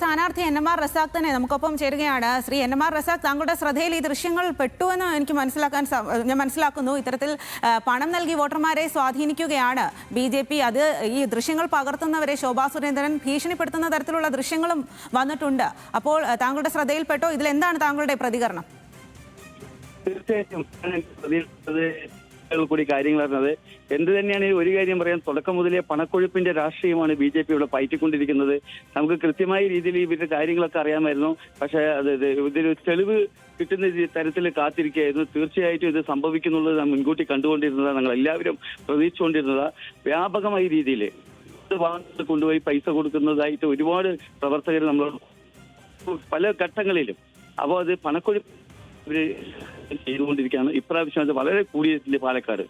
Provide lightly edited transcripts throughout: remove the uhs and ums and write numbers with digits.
സ്ഥാനാർത്ഥി എൻ.എം.ആർ. റസാഖ് തന്നെ നമുക്കൊപ്പം ചേരുകയാണ്. ശ്രീ എൻ.എം.ആർ. റസാഖ്, താങ്കളുടെ ശ്രദ്ധയിൽ ഈ ദൃശ്യങ്ങൾ പെട്ടുവെന്ന് എനിക്ക് ഞാൻ മനസ്സിലാക്കുന്നു. ഇത്തരത്തിൽ പണം നൽകി വോട്ടർമാരെ സ്വാധീനിക്കുകയാണ് ബി.ജെ.പി. അത് ഈ ദൃശ്യങ്ങൾ പകർത്തുന്നവരെ ശോഭാ സുരേന്ദ്രൻ ഭീഷണിപ്പെടുത്തുന്ന തരത്തിലുള്ള ദൃശ്യങ്ങളും വന്നിട്ടുണ്ട്. അപ്പോൾ താങ്കളുടെ ശ്രദ്ധയിൽപ്പെട്ടോ? ഇതിലെന്താണ് താങ്കളുടെ പ്രതികരണം? തീർച്ചയായിട്ടും കൂടി കാര്യങ്ങൾ അറിഞ്ഞത് എന്ത് തന്നെയാണ് ഒരു കാര്യം പറയാൻ, തുടക്കം മുതലേ പണക്കൊഴുപ്പിന്റെ രാഷ്ട്രീയമാണ് ബി.ജെ.പി. ഇവിടെ പയറ്റിക്കൊണ്ടിരിക്കുന്നത്. നമുക്ക് കൃത്യമായ രീതിയിൽ ഇവരുടെ കാര്യങ്ങളൊക്കെ അറിയാമായിരുന്നു. പക്ഷേ ഇതിൽ തെളിവ് കിട്ടുന്ന തരത്തിൽ കാത്തിരിക്കുകയായിരുന്നു. തീർച്ചയായിട്ടും ഇത് സംഭവിക്കുന്നുള്ളത് നാം മുൻകൂട്ടി കണ്ടുകൊണ്ടിരുന്നതാണ്, ഞങ്ങൾ എല്ലാവരും പ്രതീക്ഷിച്ചുകൊണ്ടിരുന്നത്. വ്യാപകമായ രീതിയിൽ കൊണ്ടുപോയി പൈസ കൊടുക്കുന്നതായിട്ട് ഒരുപാട് പ്രവർത്തകർ നമ്മൾ പല ഘട്ടങ്ങളിലും. അപ്പോൾ അത് പണക്കൊഴുപ്പ് ഇവര് ചെയ്തുകൊണ്ടിരിക്കുകയാണ്. ഇപ്രാവശ്യം അത് വളരെ കൂടിയിട്ടുണ്ട് പാലക്കാട്.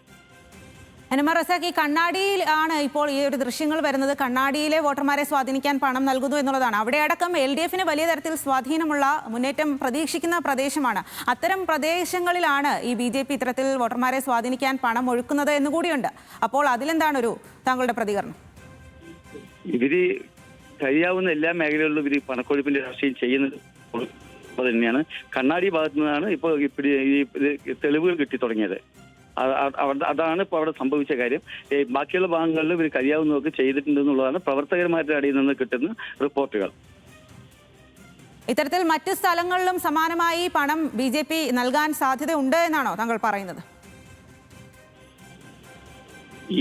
എൻ.എം.ആർ. റസാഖ്, ഈ കണ്ണാടിയിൽ ആണ് ഇപ്പോൾ ഈ ഒരു ദൃശ്യങ്ങൾ വരുന്നത്. കണ്ണാടിയിലെ വോട്ടർമാരെ സ്വാധീനിക്കാൻ പണം നൽകുന്നു എന്നുള്ളതാണ്. അവിടെ അടക്കം LDF-ന് വലിയ തരത്തിൽ സ്വാധീനമുള്ള മുന്നേറ്റം പ്രതീക്ഷിക്കുന്ന പ്രദേശമാണ്. അത്തരം പ്രദേശങ്ങളിലാണ് ഈ ബി.ജെ.പി. ഇത്തരത്തിൽ വോട്ടർമാരെ സ്വാധീനിക്കാൻ പണം ഒഴുക്കുന്നത് എന്നുകൂടിയുണ്ട്. അപ്പോൾ അതിലെന്താണ് താങ്കളുടെ പ്രതികരണം? ഇവര് കഴിയാവുന്ന എല്ലാ മേഖലകളിലും ഇവര് പണക്കൊഴുപ്പിന്റെ രാഷ്ട്രീയം ചെയ്യുന്നത് തന്നെയാണ്. കണ്ണാടി ഭാഗത്തു നിന്നാണ് ഇപ്പോൾ ഈ തെളിവുകൾ കിട്ടി തുടങ്ങിയത്. അതാണ് ഇപ്പോൾ അവിടെ സംഭവിച്ച കാര്യം. ബാക്കിയുള്ള ഭാഗങ്ങളിൽ ഇവർ കഴിയാവുന്നതൊക്കെ ചെയ്തിട്ടുണ്ടെന്നുള്ളതാണ് പ്രവർത്തകന്മാരുടെ ഇടയിൽ നിന്ന് കിട്ടുന്ന റിപ്പോർട്ടുകൾ. ഇത്തരത്തിൽ മറ്റ് സ്ഥലങ്ങളിലും സമാനമായി പണം ബി.ജെ.പി. നൽകാൻ സാധ്യതയുണ്ട് എന്നാണോ താങ്കൾ പറയുന്നത്?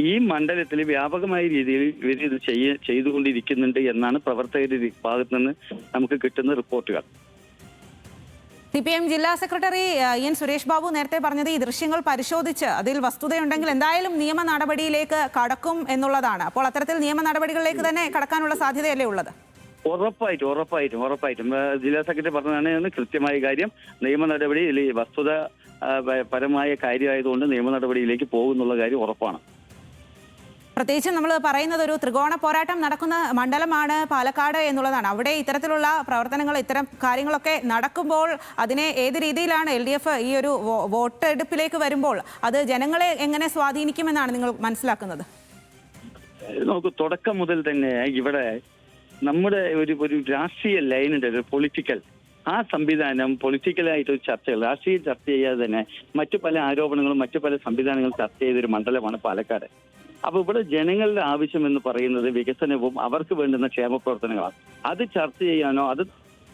ഈ മണ്ഡലത്തിൽ വ്യാപകമായ രീതിയിൽ ഇവർ ഇത് ചെയ്തുകൊണ്ടിരിക്കുന്നുണ്ട് എന്നാണ് പ്രവർത്തകരുടെ ഭാഗത്തു നിന്ന് നമുക്ക് കിട്ടുന്ന റിപ്പോർട്ടുകൾ. CPM ജില്ലാ സെക്രട്ടറി എൻ സുരേഷ് ബാബു നേരത്തെ പറഞ്ഞത് ഈ ദൃശ്യങ്ങൾ പരിശോധിച്ച് അതിൽ വസ്തുതയുണ്ടെങ്കിൽ എന്തായാലും നിയമ നടപടിയിലേക്ക് കടക്കും എന്നുള്ളതാണ്. അപ്പോൾ അത്തരത്തിൽ നിയമ നടപടികളിലേക്ക് തന്നെ കടക്കാനുള്ള സാധ്യതയല്ലേ ഉള്ളത്? ഉറപ്പായിട്ടും ജില്ലാ സെക്രട്ടറി പറഞ്ഞതാണ് കൃത്യമായ കാര്യം. നിയമ നടപടി വസ്തുത പരമായ കാര്യമായതുകൊണ്ട് നിയമ നടപടിയിലേക്ക് പോകുന്നുള്ള കാര്യം ഉറപ്പാണ്. പ്രത്യേകിച്ച് നമ്മൾ പറയുന്നത് ഒരു ത്രികോണ പോരാട്ടം നടക്കുന്ന മണ്ഡലമാണ് പാലക്കാട് എന്നുള്ളതാണ്. അവിടെ ഇത്തരത്തിലുള്ള പ്രവർത്തനങ്ങൾ, ഇത്തരം കാര്യങ്ങളൊക്കെ നടക്കുമ്പോൾ അതിനെ ഏത് രീതിയിലാണ് LDF ഈ ഒരു വോട്ടെടുപ്പിലേക്ക് വരുമ്പോൾ അത് ജനങ്ങളെ എങ്ങനെ സ്വാധീനിക്കുമെന്നാണ് നിങ്ങൾ മനസ്സിലാക്കുന്നത്? നമുക്ക് തുടക്കം മുതൽ തന്നെ ഇവിടെ നമ്മുടെ ഒരു രാഷ്ട്രീയ ലൈനുണ്ട്, ഒരു പൊളിറ്റിക്കൽ. ആ സംവിധാനം പൊളിറ്റിക്കലായിട്ട് ചർച്ചകൾ, രാഷ്ട്രീയ ചർച്ച ചെയ്യാതെ തന്നെ മറ്റു പല ആരോപണങ്ങളും മറ്റു പല സംവിധാനങ്ങളും ചർച്ച ചെയ്തൊരു മണ്ഡലമാണ് പാലക്കാട്. അപ്പൊ ഇവിടെ ജനങ്ങളുടെ ആവശ്യം എന്ന് പറയുന്നത് വികസനവും അവർക്ക് വേണ്ടുന്ന ക്ഷേമ പ്രവർത്തനങ്ങളാണ്. അത് ചർച്ച ചെയ്യാനോ അത്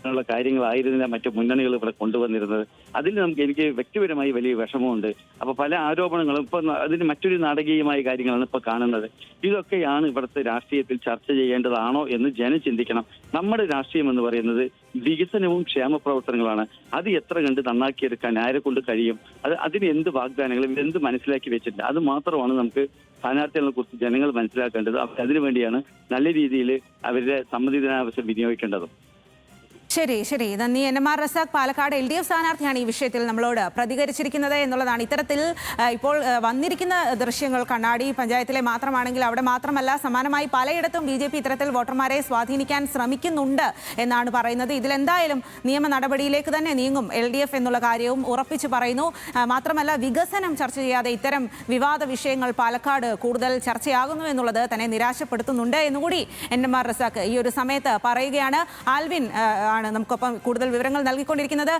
ുള്ള കാര്യങ്ങളായിരുന്നില്ല മറ്റു മുന്നണികൾ ഇവിടെ കൊണ്ടുവന്നിരുന്നത്. അതിൽ എനിക്ക് വ്യക്തിപരമായി വലിയ വിഷമമുണ്ട്. അപ്പൊ പല ആരോപണങ്ങളും ഇപ്പൊ അതിന് മറ്റൊരു നാടകീയമായ കാര്യങ്ങളാണ് ഇപ്പൊ കാണുന്നത്. ഇതൊക്കെയാണ് ഇവിടുത്തെ രാഷ്ട്രീയത്തിൽ ചർച്ച ചെയ്യേണ്ടതാണോ എന്ന് ജനം ചിന്തിക്കണം. നമ്മുടെ രാഷ്ട്രീയം എന്ന് പറയുന്നത് വികസനവും ക്ഷേമ പ്രവർത്തനങ്ങളാണ്. അത് എത്ര കണ്ട് നന്നാക്കിയെടുക്കാൻ ആരെ കൊണ്ട് കഴിയും, അതിന് എന്ത് വാഗ്ദാനങ്ങളും എന്ത് മനസ്സിലാക്കി വെച്ചിട്ടുണ്ട്, അത് മാത്രമാണ് നമുക്ക് സ്ഥാനാർത്ഥികളെ കുറിച്ച് ജനങ്ങൾ മനസ്സിലാക്കേണ്ടത്. അതിനുവേണ്ടിയാണ് നല്ല രീതിയിൽ അവരുടെ സമ്മതിദാനാവകാശം വിനിയോഗിക്കേണ്ടതും. ശരി. നന്ദി. എൻ.എം.ആർ. റസാഖ്, പാലക്കാട് LDF സ്ഥാനാർത്ഥിയാണ് ഈ വിഷയത്തിൽ നമ്മളോട് പ്രതികരിച്ചിരിക്കുന്നത് എന്നുള്ളതാണ്. ഇത്തരത്തിൽ ഇപ്പോൾ വന്നിരിക്കുന്ന ദൃശ്യങ്ങൾ കണ്ണാടി പഞ്ചായത്തിലെ മാത്രമാണെങ്കിൽ അവിടെ മാത്രമല്ല, സമാനമായി പലയിടത്തും ബി.ജെ.പി. ഇത്തരത്തിൽ വോട്ടർമാരെ സ്വാധീനിക്കാൻ ശ്രമിക്കുന്നുണ്ട് എന്നാണ് പറയുന്നത്. ഇതിലെന്തായാലും നിയമ നടപടിയിലേക്ക് തന്നെ നീങ്ങും LDF എന്നുള്ള കാര്യവും ഉറപ്പിച്ചു പറയുന്നു. മാത്രമല്ല, വികസനം ചർച്ച ചെയ്യാതെ ഇത്തരം വിവാദ വിഷയങ്ങൾ പാലക്കാട് കൂടുതൽ ചർച്ചയാകുന്നു എന്നുള്ളത് തന്നെ നിരാശപ്പെടുത്തുന്നുണ്ട് എന്നുകൂടി എൻ.എം.ആർ. റസാഖ് ഈ ഒരു സമയത്ത് പറയുകയാണ്. ആൽവിൻ നമുക്കൊപ്പം കൂടുതൽ വിവരങ്ങൾ നൽകിക്കൊണ്ടിരിക്കുന്നത്.